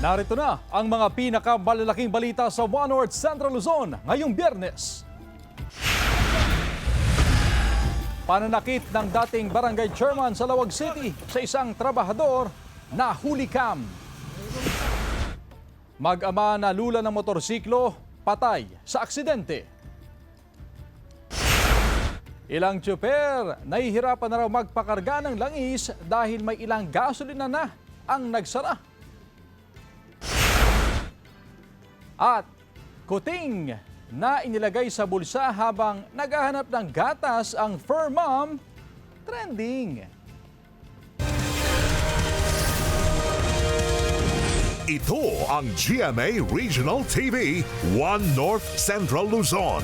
Narito na ang mga pinakamalalaking balita sa One North Central Luzon ngayong Biyernes. Pananakit ng dating barangay chairman sa Lawag City sa isang trabahador na hulikam. Mag-ama na lula ng motorsiklo, patay sa aksidente. Ilang tsuper nahihirapan na raw magpakarga ng langis dahil may ilang gasolina na ang nagsara. At kuting na inilagay sa bulsa habang naghahanap ng gatas ang fur mom, trending. Ito ang GMA Regional TV, One North Central Luzon.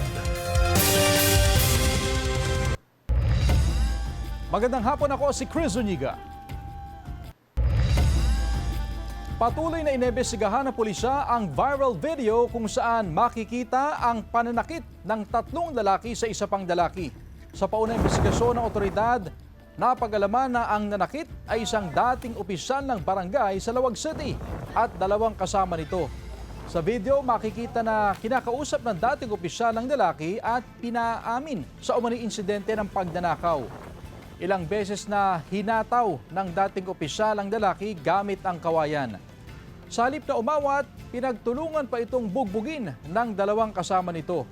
Magandang hapon, ako si Chris Zuniga. Patuloy na inebestigahan ng pulisya ang viral video kung saan makikita ang pananakit ng 3 lalaki sa isa pang lalaki. Sa paunang investigasyon ng otoridad, napag-alaman na ang nanakit ay isang dating opisyal ng barangay sa Lawag City at 2 kasama nito. Sa video, makikita na kinakausap ng dating opisyal ng lalaki at pinaamin sa umano'y insidente ng pagnanakaw. Ilang beses na hinataw ng dating opisyal ang lalaki gamit ang kawayan. Sa halip na umawat, pinagtulungan pa itong bugbugin ng 2 kasama nito.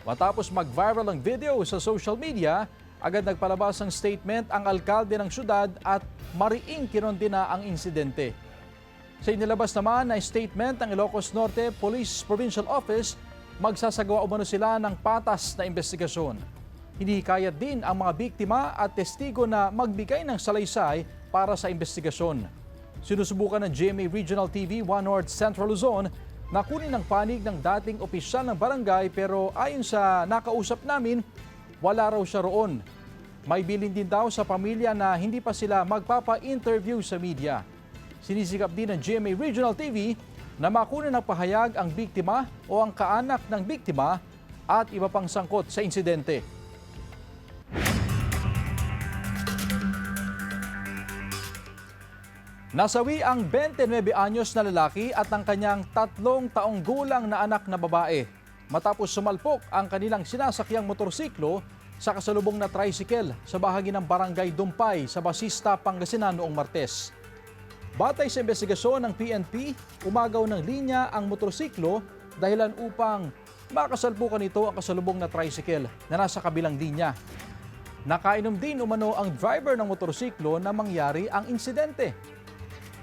Matapos mag-viral ang video sa social media, agad nagpalabas ng statement ang alkalde ng syudad at mariing kinondena ang insidente. Sa inilabas naman na statement ng Ilocos Norte Police Provincial Office, magsasagawa umano sila ng patas na investigasyon. Hinihikayat din ang mga biktima at testigo na magbigay ng salaysay para sa investigasyon. Sinusubukan ng GMA Regional TV One North Central Luzon na kunin ang panig ng dating opisyal ng barangay pero ayon sa nakausap namin, wala raw siya roon. May bilin din daw sa pamilya na hindi pa sila magpapa-interview sa media. Sinisikap din ng GMA Regional TV na makunin ng pahayag ang biktima o ang kaanak ng biktima at iba pang sangkot sa insidente. Nasawi ang 29 anyos na lalaki at ang kanyang 3 taong gulang na anak na babae matapos sumalpok ang kanilang sinasakyang motorsiklo sa kasalubong na tricycle sa bahagi ng Barangay Dumpay sa Basista, Pangasinan noong Martes. Batay sa investigasyon ng PNP, umagaw ng linya ang motorsiklo dahilan upang makasalpukan nito ang kasalubong na tricycle na nasa kabilang linya. Nakainom din umano ang driver ng motorsiklo na mangyari ang insidente.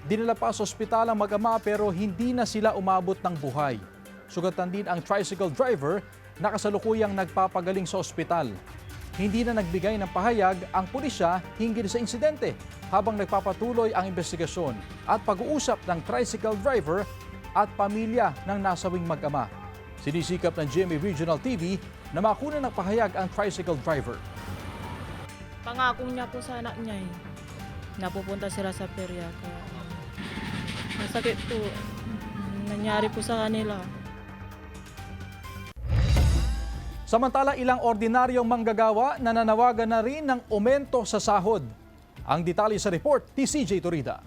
Dinala pa sa ospital ang mag-ama pero hindi na sila umabot ng buhay. Sugatan din ang tricycle driver na kasalukuyang nagpapagaling sa ospital. Hindi na nagbigay ng pahayag ang pulisya hinggil sa insidente habang nagpapatuloy ang investigasyon at pag-uusap ng tricycle driver at pamilya ng nasawing mag-ama. Sinisikap ng GMA Regional TV na makunan ng pahayag ang tricycle driver. Pangako niya po sa anak niya napupunta sila sa perya. Kaya masakit po nangyari po sa kanila. Samantala, ilang ordinaryong manggagawa na nanawagan na rin ng aumento sa sahod. Ang detalye sa report ni CJ Turida.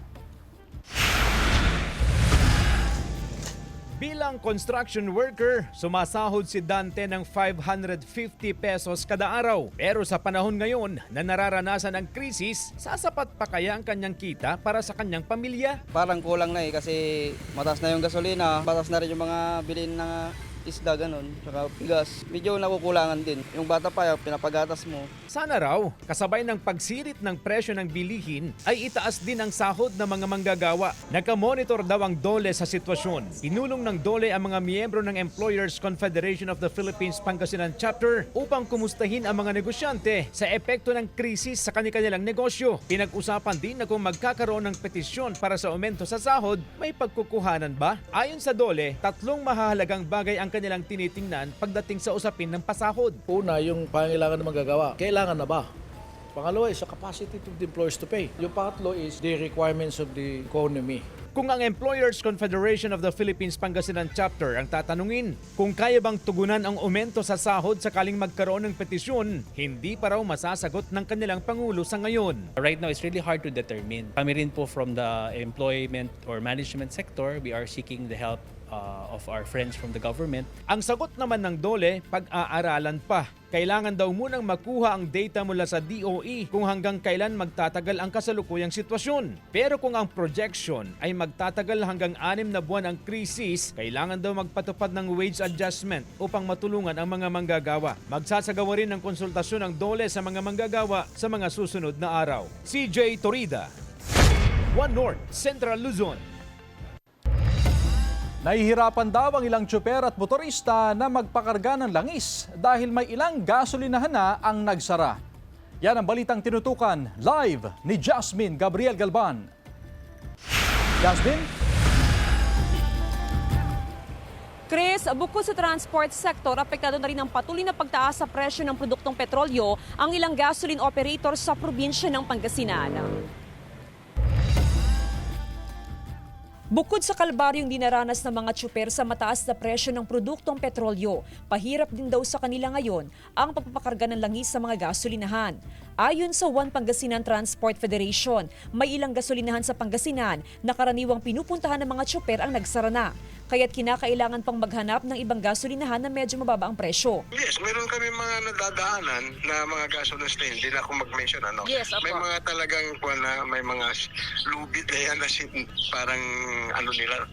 Bilang construction worker, sumasahod si Dante ng 550 pesos kada araw. Pero sa panahon ngayon na nararanasan ang krisis, sasapat pa kaya ang kanyang kita para sa kanyang pamilya? Parang kulang na kasi mataas na yung gasolina, mataas na rin yung mga bilhin na isda, ganun, saka bigas. Medyo nakukulangan din. Yung bata pa, pinapagatas mo. Sana raw, kasabay ng pagsirit ng presyo ng bilihin, ay itaas din ang sahod ng mga manggagawa. Nagka-monitor daw ang DOLE sa sitwasyon. Tinulong ng DOLE ang mga miyembro ng Employers Confederation of the Philippines Pangasinan Chapter upang kumustahin ang mga negosyante sa epekto ng krisis sa kanilang negosyo. Pinag-usapan din na kung magkakaroon ng petisyon para sa aumento sa sahod, may pagkukuhanan ba? Ayon sa DOLE, 3 mahahalagang bagay ang kanilang tinitingnan pagdating sa usapin ng pasahod. Una, yung pangailangan ng manggagawa. Kailangan na ba? Pangalawa is the capacity of the employers to pay. Yung pangatlo is the requirements of the economy. Kung ang Employers Confederation of the Philippines Pangasinan Chapter ang tatanungin kung kaya bang tugunan ang aumento sa sahod sakaling magkaroon ng petisyon, hindi pa raw masasagot ng kanilang Pangulo sa ngayon. Right now, it's really hard to determine. Kami rin po from the employment or management sector, we are seeking the help of our friends from the government. Ang sagot naman ng DOLE, pag-aaralan pa. Kailangan daw munang makuha ang data mula sa DOE kung hanggang kailan magtatagal ang kasalukuyang sitwasyon. Pero kung ang projection ay magtatagal hanggang 6 na buwan ang krisis, kailangan daw magpatupad ng wage adjustment upang matulungan ang mga manggagawa. Magsasagawa rin ng konsultasyon ng DOLE sa mga manggagawa sa mga susunod na araw. CJ Torida, One North, Central Luzon. Nahihirapan daw ang ilang tsuper at motorista na magpakarga ng langis dahil may ilang gasolinahan na ang nagsara. Yan ang balitang tinutukan live ni Jasmine Gabriel Galban. Jasmine? Chris, bukod sa transport sector, apektado na rin ang patuloy na pagtaas sa presyo ng produktong petrolyo ang ilang gasoline operators sa probinsya ng Pangasinan. Bukod sa kalbaryong dinaranas ng mga tsuper sa mataas na presyo ng produktong petrolyo, pahirap din daw sa kanila ngayon ang pagpapakarga ng langis sa mga gasolinahan. Ayon sa One Pangasinan Transport Federation, may ilang gasolinahan sa Pangasinan na karaniwang pinupuntahan ng mga tsuper ang nagsara na. Kaya't kinakailangan pang maghanap ng ibang gasolinahan na medyo mababa ang presyo. Yes, meron kami mga nadadaanan na mga gasoline station. Hindi na ako mag-mention ano. Yes, may mga talagang may mga lubid na yan na parang ano nila,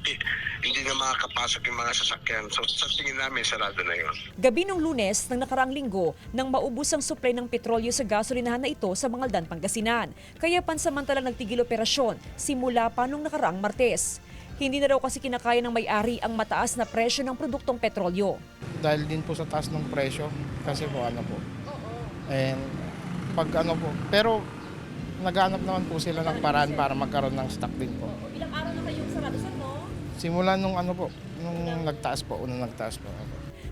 hindi na makakapasok yung mga sasakyan. So sa tingin namin, sarado na yun. Gabi nung Lunes ng nakaraang linggo nang maubos ang supply ng petrolyo sa gasolinahan na ito sa Mangaldan, Pangasinan. Kaya pansamantalang nagtigil operasyon simula pa nung nakaraang Martes. Hindi na raw kasi kinakaya ng may-ari ang mataas na presyo ng produktong petrolyo. Dahil din po sa taas ng presyo kasi po ano po. And pag ano po, pero naghanap naman po sila ng paraan para magkaroon ng stock din po. Ilang araw na kayong sarado sa no? Simula nung ano po, nung nagtaas po.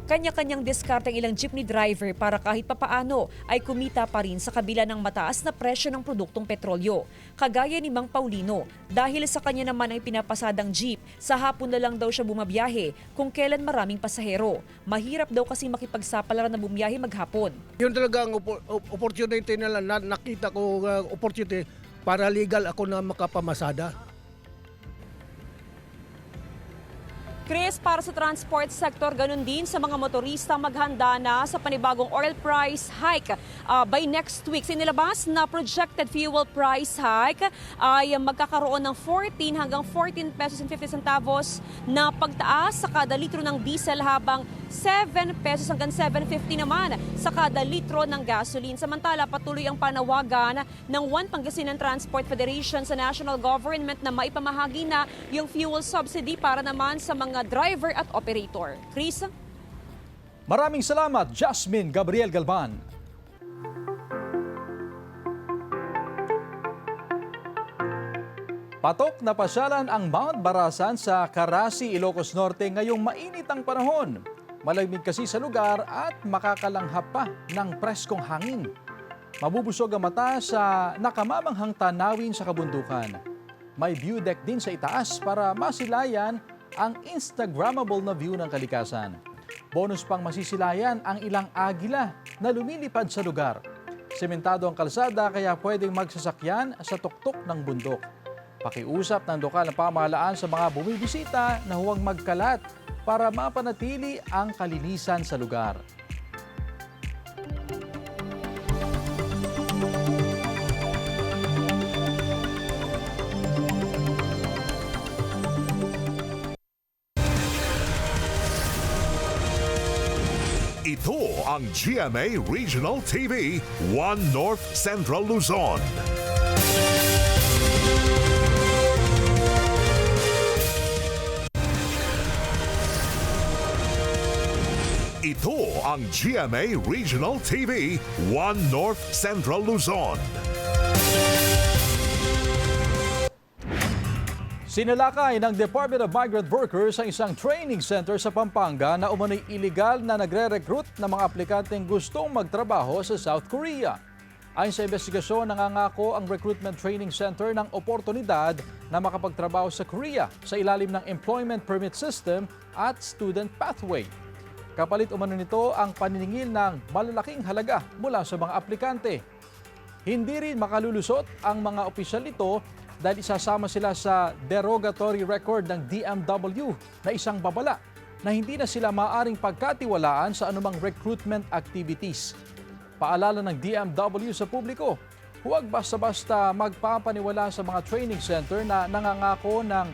Kanya-kanyang diskarte ang ilang jeepney driver para kahit papaano ay kumita pa rin sa kabila ng mataas na presyo ng produktong petrolyo. Kagaya ni Mang Paulino, dahil sa kanya naman ang pinapasadang jeep, sa hapon na lang daw siya bumabiyahe kung kailan maraming pasahero. Mahirap daw kasi makipagsapalaran na bumiyahe maghapon. Yun talaga ang opportunity nila, nakita ko opportunity para legal ako na makapamasada. Chris, para sa transport sector, ganun din sa mga motorista maghanda na sa panibagong oil price hike. By next week, sinilabas na projected fuel price hike ay magkakaroon ng 14 hanggang 14 pesos and 50 centavos na pagtaas sa kada litro ng diesel habang 7 pesos hanggang 7.50 naman sa kada litro ng gasoline. Samantala, patuloy ang panawagan ng One Pangasinan Transport Federation sa national government na maipamahagi na yung fuel subsidy para naman sa mga driver at operator. Chris? Maraming salamat, Jasmine Gabriel Galban. Patok na pasyalan ang Mount Barasan sa Carasi, Ilocos Norte ngayong mainit ang panahon. Malamig kasi sa lugar at makakalanghap pa ng preskong hangin. Mabubusog ang mata sa nakamamanghang tanawin sa kabundukan. May view deck din sa itaas para masilayan ang Instagrammable na view ng kalikasan. Bonus pang masisilayan ang ilang agila na lumilipad sa lugar. Sementado ang kalsada kaya pwedeng magsasakyan sa tuktok ng bundok. Pakiusap ng lokal na pamahalaan sa mga bumibisita na huwag magkalat para mapanatili ang kalinisan sa lugar. Ito ang GMA Regional TV, One North Central Luzon. Ito ang GMA Regional TV, One North Central Luzon. Sinalakay ng Department of Migrant Workers ang isang training center sa Pampanga na umano'y iligal na nagre-recruit ng mga aplikanteng gustong magtrabaho sa South Korea. Ayon sa investigasyon, nangangako ang Recruitment Training Center ng oportunidad na makapagtrabaho sa Korea sa ilalim ng Employment Permit System at Student Pathway. Kapalit umano nito ang paniningil ng malalaking halaga mula sa mga aplikante. Hindi rin makalulusot ang mga opisyal nito dahil isasama sila sa derogatory record ng DMW na isang babala na hindi na sila maaaring pagkatiwalaan sa anumang recruitment activities. Paalala ng DMW sa publiko, huwag basta-basta magpapaniwala sa mga training center na nangangako ng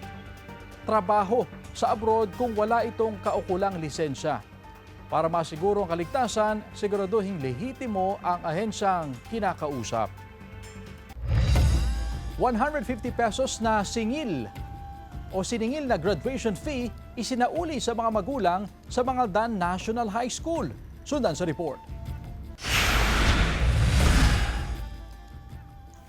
trabaho sa abroad kung wala itong kaukulang lisensya. Para masiguro ang kaligtasan, siguraduhing lehitimo ang ahensyang kinakausap. 150 pesos na singil o siningil na graduation fee isinauli sa mga magulang sa Mangaldan National High School. Sundan sa report.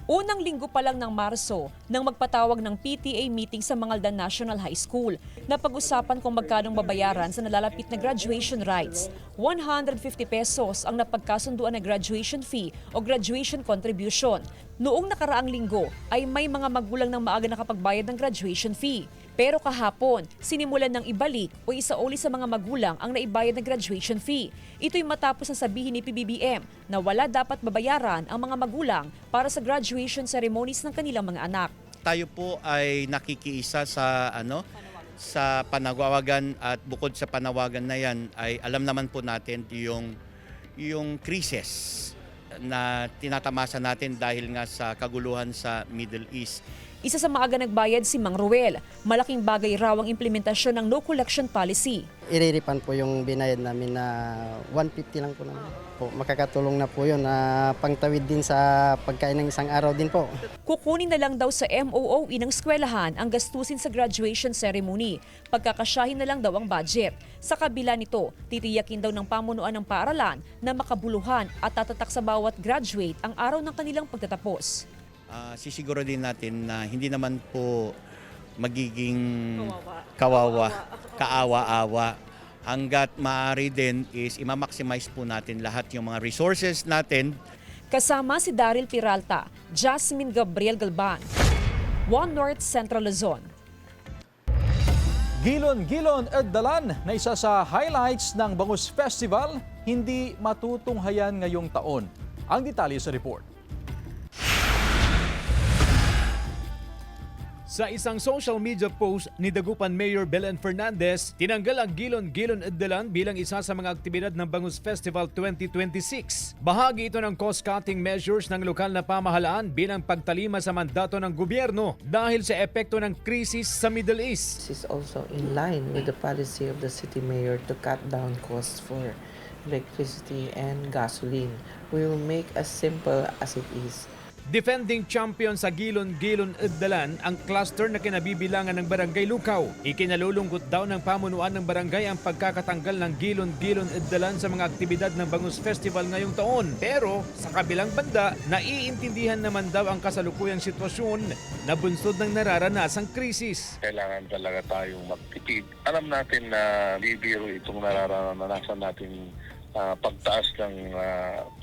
Unang linggo pa lang ng Marso nang magpatawag ng PTA meeting sa Mangaldan National High School na pag-usapan kung magkanong babayaran sa nalalapit na graduation rights. 150 pesos ang napagkasunduan na graduation fee o graduation contribution. Noong nakaraang linggo ay may mga magulang ng maaga nakapagbayad ng graduation fee. Pero kahapon, sinimulan ng ibalik o isauli sa mga magulang ang naibayad na graduation fee. Ito'y matapos na sabihin ni PBBM na wala dapat babayaran ang mga magulang para sa graduation ceremonies ng kanilang mga anak. Tayo po ay nakikiisa sa sa panawagan at bukod sa panawagan na yan ay alam naman po natin yung krisis na tinatamasa natin dahil nga sa kaguluhan sa Middle East. Isa sa maaga nagbayad si Mang Ruel. Malaking bagay raw ang implementasyon ng no collection policy. Iriripan po yung binayad namin na 150 lang po naman. Makakatulong na po yun na pangtawid din sa pagkain ng isang araw din po. Kukunin na lang daw sa MOOE ng eskwelahan ang gastusin sa graduation ceremony. Pagkakasyahin na lang daw ang budget. Sa kabila nito, titiyakin daw ng pamunuan ng paaralan na makabuluhan at tatatak sa bawat graduate ang araw ng kanilang pagtatapos. Sisiguro din natin na hindi naman po magiging kaawa-awa. Hanggat maaari din is ima-maximize po natin lahat yung mga resources natin. Kasama si Daryl Peralta, Jasmine Gabriel Galban, One North Central Luzon. Gilon-gilon at dalan na isa sa highlights ng Bangus Festival, hindi matutunghayan ngayong taon. Ang detalye sa report. Sa isang social media post ni Dagupan Mayor Belen Fernandez, tinanggal ang Gilon-gilon at dalan bilang isa sa mga aktibidad ng Bangus Festival 2026. Bahagi ito ng cost-cutting measures ng lokal na pamahalaan bilang pagtalima sa mandato ng gobyerno dahil sa epekto ng krisis sa Middle East. This is also in line with the policy of the city mayor to cut down costs for electricity and gasoline. We will make as simple as it is. Defending champion sa Gilon-gilon at dalan ang cluster na kinabibilangan ng Barangay Lukaw. Ikinalulungkot daw ng pamunuan ng barangay ang pagkakatanggal ng Gilon-gilon at dalan sa mga aktibidad ng Bangus Festival ngayong taon. Pero sa kabilang banda, naiintindihan naman daw ang kasalukuyang sitwasyon na bunsod ng nararanasang krisis. Kailangan talaga tayong magtipid. Alam natin na bibiro itong nararanasan natin pagtaas ng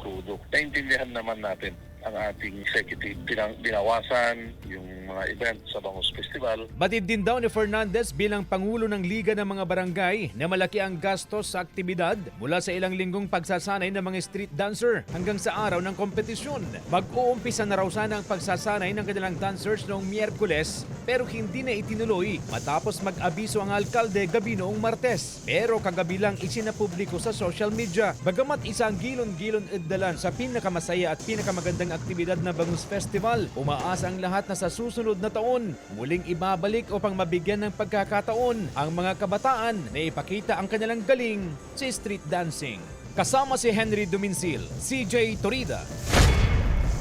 crudo. Naintindihan naman natin ang ating executive binawasan yung mga event sa Bangus Festival. Batid din daw ni Fernandez bilang Pangulo ng Liga ng mga Barangay na malaki ang gastos sa aktibidad mula sa ilang linggong pagsasanay ng mga street dancer hanggang sa araw ng kompetisyon. Mag-uumpisa na raw sana ang pagsasanay ng kanilang dancers noong Miyerkules pero hindi na itinuloy matapos mag-abiso ang alkalde gabi noong Martes. Pero kagabi lang isinapubliko sa social media. Bagamat isang Gilon-gilon at dalan sa pinakamasaya at pinakamagandang aktibidad na Bangus Festival, umaasa ang lahat na sa susunod na taon muling ibabalik upang mabigyan ng pagkakataon ang mga kabataan na ipakita ang kanilang galing sa street dancing. Kasama si Henry Duminsil, CJ Torida,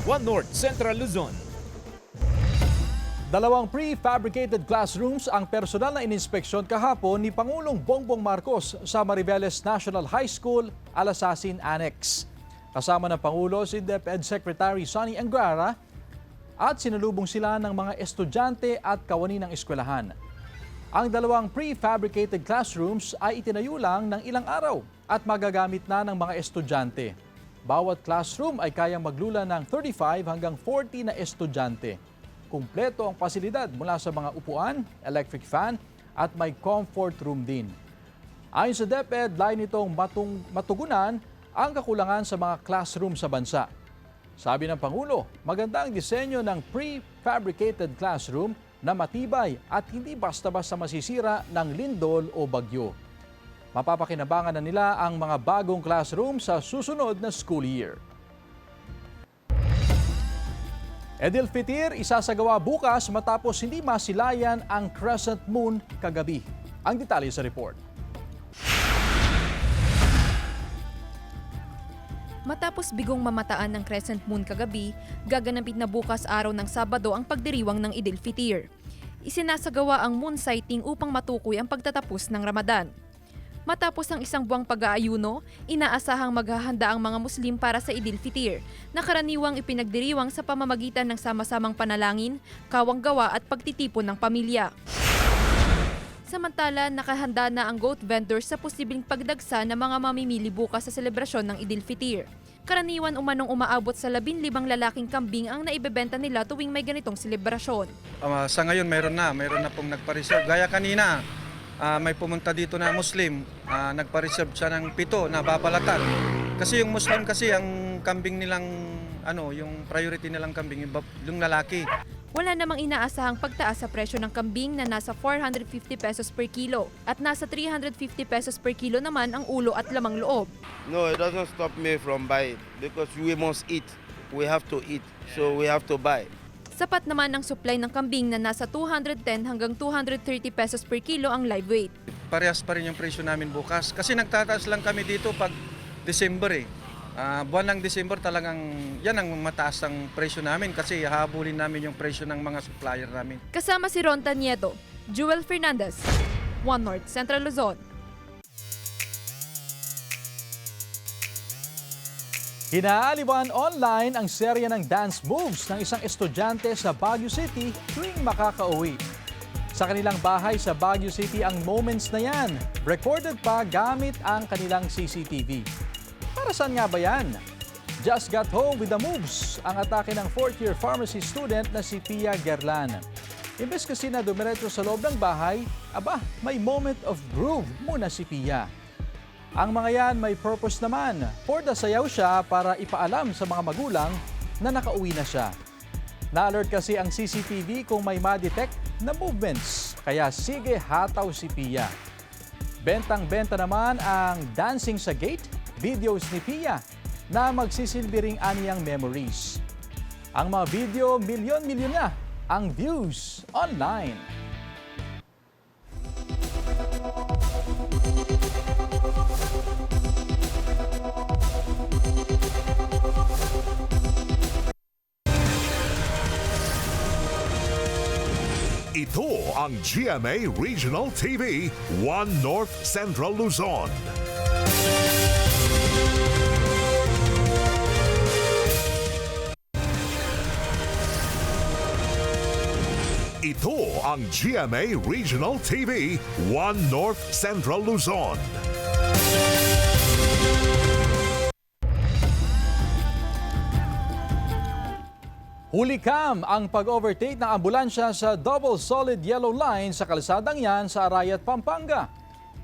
One North Central Luzon. 2 prefabricated classrooms ang personal na ininspeksyon kahapon ni Pangulong Bongbong Marcos sa Mariveles National High School, Alasasin Annex. Kasama ng Pangulo si DepEd Secretary Sonny Angara at sinalubong sila ng mga estudyante at kawani ng eskwelahan. Ang 2 prefabricated classrooms ay itinayo lang ng ilang araw at magagamit na ng mga estudyante. Bawat classroom ay kayang maglula ng 35 hanggang 40 na estudyante. Kumpleto ang pasilidad mula sa mga upuan, electric fan at may comfort room din. Ayon sa DepEd, layo nitong matugunan ang kakulangan sa mga classroom sa bansa. Sabi ng Pangulo, maganda ang disenyo ng prefabricated classroom na matibay at hindi basta-basta masisira ng lindol o bagyo. Mapapakinabangan na nila ang mga bagong classroom sa susunod na school year. Eidul-Fitr isasagawa bukas matapos hindi masilayan ang crescent moon kagabi. Ang detalye sa report. Matapos bigong mamataan ng crescent moon kagabi, gaganapin na bukas araw ng Sabado ang pagdiriwang ng Eidul-Fitr. Isinasagawa ang moon sighting upang matukoy ang pagtatapos ng Ramadan. Matapos ang isang buwang pag-aayuno, inaasahang maghahanda ang mga Muslim para sa Eidul-Fitr, na karaniwang ipinagdiriwang sa pamamagitan ng sama-samang panalangin, kawang-gawa at pagtitipon ng pamilya. Samantala, nakahanda na ang goat vendors sa posibleng pagdagsa ng mga mamimili bukas sa selebrasyon ng Eidul-Fitr. Karaniwan umanong umaabot sa 15 lalaking kambing ang naibebenta nila tuwing may ganitong selebrasyon. Sa ngayon mayroon na pong nagpa-reserve. Gaya kanina, may pumunta dito na Muslim, nagpa-reserve siya ng 7 na babalatan. Kasi yung Muslim kasi ang kambing nilang yung priority nilang kambing yung lalaki. Wala namang inaasahang pagtaas sa presyo ng kambing na nasa 450 pesos per kilo at nasa 350 pesos per kilo naman ang ulo at lamang loob. No, it doesn't stop me from buying because we must eat. We have to eat, so we have to buy. Sapat naman ang supply ng kambing na nasa 210 hanggang 230 pesos per kilo ang live weight. Parehas pa rin yung presyo namin bukas. Kasi nagtataas lang kami dito pag December buwan ng December talagang yan ang mataas ang presyo namin kasi habulin namin yung presyo ng mga supplier namin. Kasama si Ronta Nieto, Jewel Fernandez, One North Central Luzon. Hinaaliwan online ang serye ng dance moves ng isang estudyante sa Baguio City tuwing makakauwi. Sa kanilang bahay sa Baguio City ang moments na yan, recorded pa gamit ang kanilang CCTV. Para saan nga ba yan? Just got home with the moves ang atake ng 4th-year pharmacy student na si Pia Gerlan. Imbes kasi na dumiretso sa loob ng bahay, may moment of groove muna si Pia. Ang mga yan may purpose naman. For the sayaw siya para ipaalam sa mga magulang na nakauwi na siya. Na-alert kasi ang CCTV kung may ma-detect na movements. Kaya sige hataw si Pia. Bentang-benta naman ang dancing sa gate, videos ni Pia na magsisilbi ring aniyang memories. Ang mga video, milyon-milyon na ang views online. Ito ang GMA Regional TV, One North Central Luzon. Ito ang GMA Regional TV, One North Central Luzon. Hulikam ang pag-overtake ng ambulansya sa double solid yellow line sa kalsadang yan sa Arayat, Pampanga.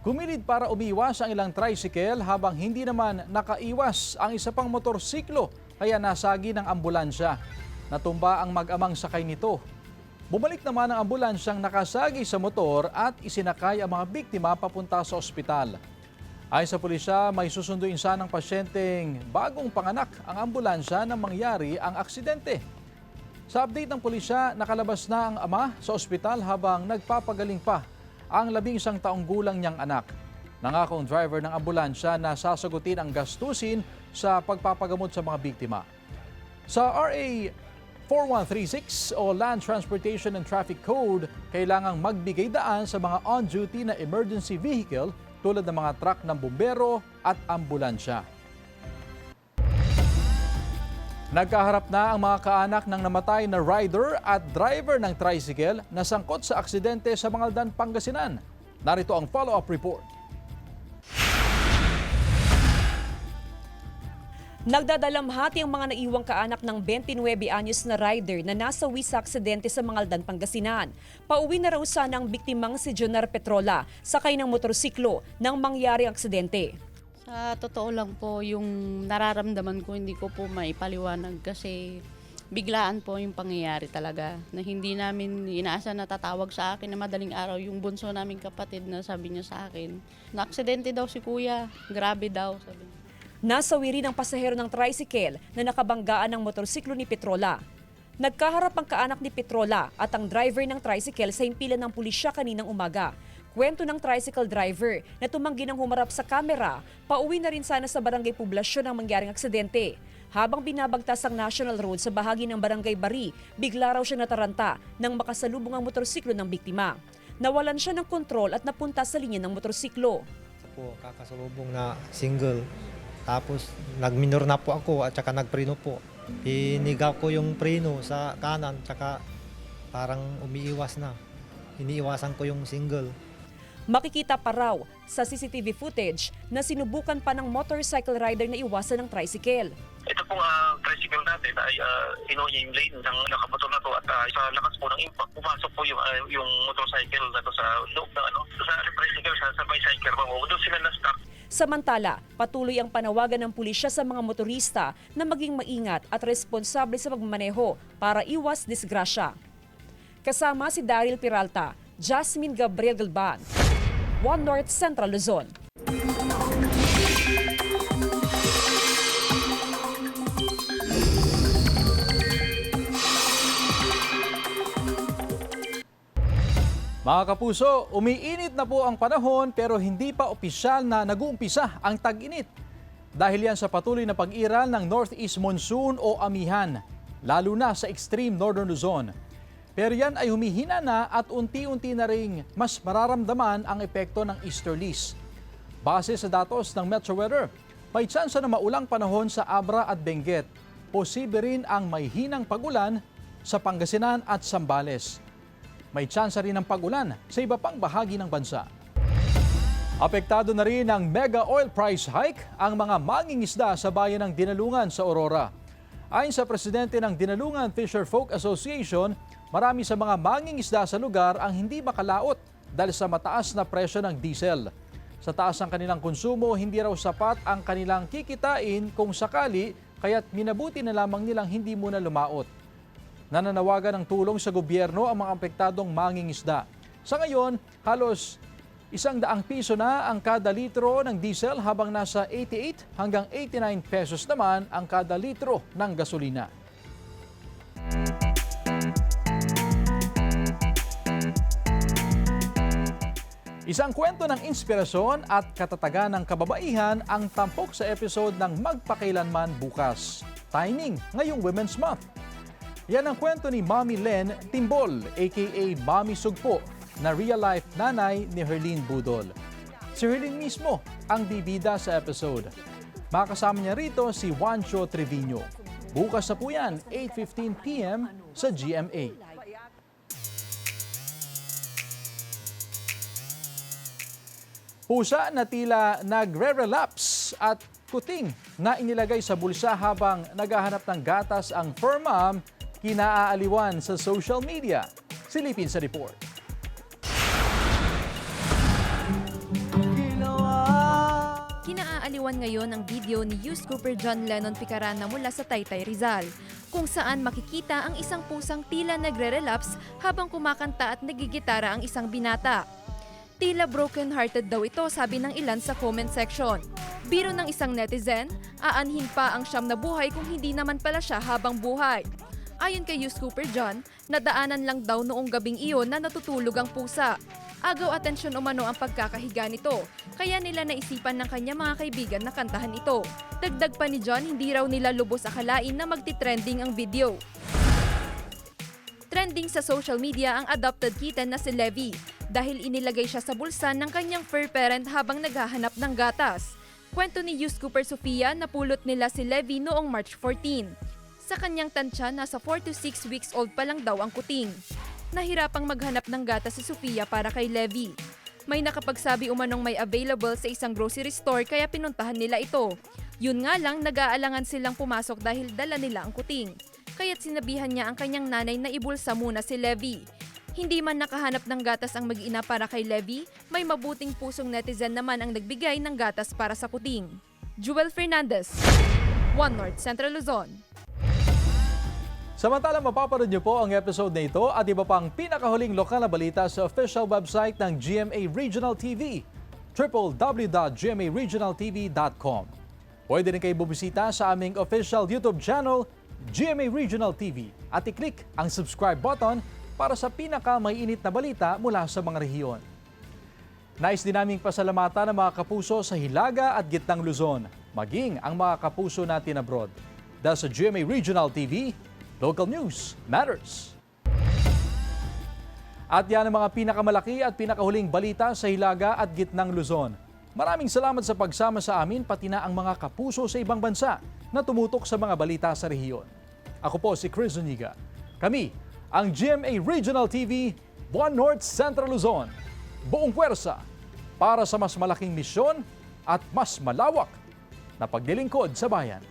Kumilid para umiwas ang ilang tricycle habang hindi naman nakaiwas ang isa pang motorsiklo kaya nasagi ng ambulansya. Natumba ang mag-amang sakay nito. Bumalik naman ang ambulansyang nakasagi sa motor at isinakay ang mga biktima papunta sa ospital. Ayon sa pulisya, may susunduin sanang pasyenteng bagong panganak ang ambulansya nang mangyari ang aksidente. Sa update ng pulisya, nakalabas na ang ama sa ospital habang nagpapagaling pa ang 11 taong gulang niyang anak. Nangako ang driver ng ambulansya na sasagutin ang gastusin sa pagpapagamot sa mga biktima. Sa RA 4136 o Land Transportation and Traffic Code, kailangang magbigay daan sa mga on-duty na emergency vehicle tulad ng mga truck ng bumbero at ambulansya. Nagkaharap na ang mga kaanak ng namatay na rider at driver ng tricycle na sangkot sa aksidente sa Mangaldan, Pangasinan. Narito ang follow-up report. Nagdadalamhati ang mga naiwang kaanak ng 29 anyos na rider na nasawi sa aksidente sa Mangaldan, Pangasinan. Pauwi na raw sana ang biktimang si Jonar Petrola, sakay ng motorsiklo nang mangyari ang aksidente. Sa totoo lang po, yung nararamdaman ko hindi ko po maipaliwanag kasi biglaan po yung pangyayari talaga. Na hindi namin inaasa na tatawag sa akin na madaling araw yung bunso naming kapatid na sabi niya sa akin, na-aksidente daw si kuya, grabe daw sabi niya. Nasawi rin ang pasahero ng tricycle na nakabanggaan ng motorsiklo ni Petrola. Nagkaharap ang kaanak ni Petrola at ang driver ng tricycle sa himpilan ng pulisya kaninang umaga. Kwento ng tricycle driver na tumanggi ng humarap sa kamera, pauwi na rin sana sa Barangay Poblasyon ang mangyaring aksidente. Habang binabagtas ang National Road sa bahagi ng Barangay Bari, bigla raw siya nataranta nang makasalubong ang motorsiklo ng biktima. Nawalan siya ng kontrol at napunta sa linya ng motorsiklo. Po, kakasalubong na single. Tapos nagminor na po ako at saka nagpreno po. Pinigaw ko yung preno sa kanan tsaka parang umiiwas na. Iniiwasan ko yung single. Makikita pa raw sa CCTV footage na sinubukan pa ng motorcycle rider na iwasan ng tricycle. Ito pong tricycle natin ay inuha niya yung lane ng nakamotor na to at sa lakas po ng impact, pumasok po yung motorcycle na to sa loob ng sa tricycle, sa bicycle po. Doon sila na-stop. Samantala, patuloy ang panawagan ng pulisya sa mga motorista na maging maingat at responsable sa pagmamaneho para iwas disgrasya. Kasama si Daryl Peralta, Jasmine Gabriel Galban, One North Central Luzon. Mga kapuso, umiinit na po ang panahon pero hindi pa opisyal na nag-uumpisa ang tag-init. Dahil yan sa patuloy na pag-iral ng Northeast Monsoon o amihan, lalo na sa extreme Northern Luzon. Pero yan ay humihina na at unti-unti na ring mas mararamdaman ang epekto ng easterlies. Base sa datos ng Metro Weather, may tsansa na maulang panahon sa Abra at Benguet. Posible rin ang may hinang pag-ulan sa Pangasinan at Zambales. May tsansa rin ng pag-ulan sa iba pang bahagi ng bansa. Apektado na rin ng mega oil price hike ang mga mangingisda sa bayan ng Dinalungan sa Aurora. Ayon sa presidente ng Dinalungan Fisherfolk Association, marami sa mga mangingisda sa lugar ang hindi makalaot dahil sa mataas na presyo ng diesel. Sa taas ng kanilang konsumo, hindi raw sapat ang kanilang kikitain kung sakali, kaya't minabuti na lamang nilang hindi muna lumaot. Nananawagan ng tulong sa gobyerno ang mga apektadong mangingisda. Sa ngayon, halos 100 piso na ang kada litro ng diesel habang nasa 88 hanggang 89 pesos naman ang kada litro ng gasolina. Isang kwento ng inspirasyon at katatagan ng kababaihan ang tampok sa episode ng Magpakailanman Bukas. Timing ngayong Women's Month. Yan ang kwento ni Mommy Len Timbol, aka Mommy Sugpo, na real-life nanay ni Herlene Budol. Si Herlene mismo ang bibida sa episode. Makasama niya rito si Juancho Trevino. Bukas na po yan, 8:15 p.m. sa GMA. Pusa na tila nagre-relapse at kuting na inilagay sa bulsa habang naghahanap ng gatas ang fur mom, kinaaaliwan sa social media. Silipin sa report. Kinaaaliwan ngayon ang video ni Youth Cooper John Lennon Picarana mula sa Taytay, Rizal, kung saan makikita ang isang pusang tila nagre-relapse habang kumakanta at nagigitara ang isang binata. Tila broken-hearted daw ito, sabi ng ilan sa comment section. Biro ng isang netizen, aanhin pa ang siyam na buhay kung hindi naman pala siya habang buhay. Ayon kay Youth Cooper John, nadaanan lang daw noong gabing iyon na natutulog ang pusa. Agaw atensyon umano ang pagkakahiga nito, kaya nila naisipan ng kanya mga kaibigan na kantahan ito. Dagdag pa ni John, hindi raw nila lubos akalain na magti-trending ang video. Trending sa social media ang adopted kitten na si Levi dahil inilagay siya sa bulsa ng kanyang fur parent habang naghahanap ng gatas. Kwento ni Youth Cooper Sofia, napulot nila si Levi noong March 14. Sa kanyang tansya, nasa 4 to 6 weeks old pa lang daw ang kuting. Nahirapang maghanap ng gatas si Sofia para kay Levi. May nakapagsabi umanong may available sa isang grocery store kaya pinuntahan nila ito. Yun nga lang, nag-aalangan silang pumasok dahil dala nila ang kuting. Kaya't sinabihan niya ang kanyang nanay na ibulsa muna si Levi. Hindi man nakahanap ng gatas ang mag-ina para kay Levi, may mabuting pusong netizen naman ang nagbigay ng gatas para sa kuting. Jewel Fernandez, One North Central Luzon. Samantala, mapapanood niyo po ang episode na ito at iba pang pinakahuling lokal na balita sa official website ng GMA Regional TV, www.gmaregionaltv.com. Pwede rin kayo bumisita sa aming official YouTube channel, GMA Regional TV, at i-click ang subscribe button para sa pinaka-maiinit na balita mula sa mga rehiyon. Nais din naming pasalamatan ang mga kapuso sa Hilaga at Gitnang Luzon, maging ang mga kapuso natin abroad. Dahil sa GMA Regional TV, Local News Matters. At yan ang mga pinakamalaki at pinakahuling balita sa Hilaga at Gitnang Luzon. Maraming salamat sa pagsama sa amin, pati na ang mga kapuso sa ibang bansa na tumutok sa mga balita sa rehiyon. Ako po si Chris Zuniga. Kami ang GMA Regional TV, One North Central Luzon. Buong puwersa para sa mas malaking misyon at mas malawak na paglilingkod sa bayan.